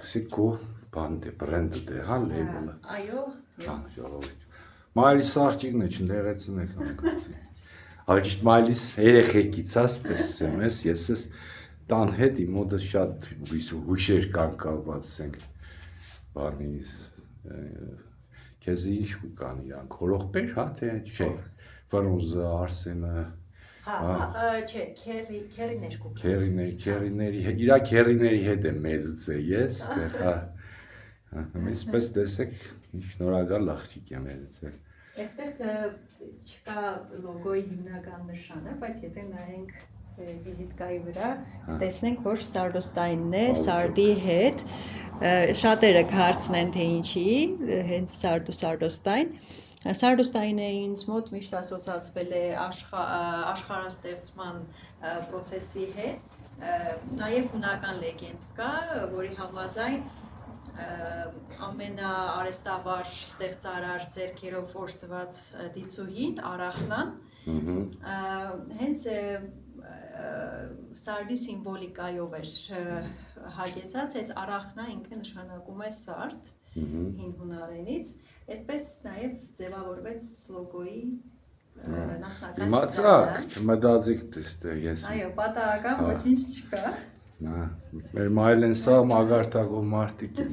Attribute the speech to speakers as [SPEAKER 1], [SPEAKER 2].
[SPEAKER 1] Սիկո բանդ է, բրենդը դե, հա, լեյբլը։
[SPEAKER 2] Այո։
[SPEAKER 1] Հա, ժողովուրդ։ Մայլիս աղջիկն է չնդեղեցին եք անգրացի։ Աղջիկ մայլիս երեխեքից ասպես եմ ես տան հետ իմ մոտս շատ հուշեր կան կալված ենք բանից քեզ ինչ կան իրանք հորողբեր, հա, թե չէ, Ֆրունզը, Արսենը
[SPEAKER 2] չէ, քերիներ կուք։
[SPEAKER 1] Քերիների, իրա քերիների հետ եմ մեծացել ես, տեղ հա, իսպես տեսեք, շնորհակալ աղջիկ եմ մեծացել։
[SPEAKER 2] Այստեղ չկա լոգոյի հիմնական նշանը, բայց եթե նայենք վիզիտկայի վրա, տեսնենք, որ Սարդոստայնն է, Սարդի հետ, շատերը կհարցնեն, թե ինչի, հենց Սարդոստայն։ Սարդոստայնը ինձ մոտ միշտ ասոցացվել է աշխարհաստեղծման պրոցեսի հետ, նաև հունական լեգենդ կա, որի համաձայն ամենաարեստավար ստեղծարար ձեռքերով օժտված դիցուհին Արախնան հենց Սարդի սիմվոլիկայով էր հագեցած, այս Արախնա ինքը նշանակում է Սարդ հին հունարենից, այդպես նաև ձևավորվեց լոգոյի նախնական
[SPEAKER 1] Իմացաք, չմտածիք դստե ես։
[SPEAKER 2] Այո, պատահական ոչինչ չկա։
[SPEAKER 1] Մեր մայլեն սա մագարտակով մարդիկ են։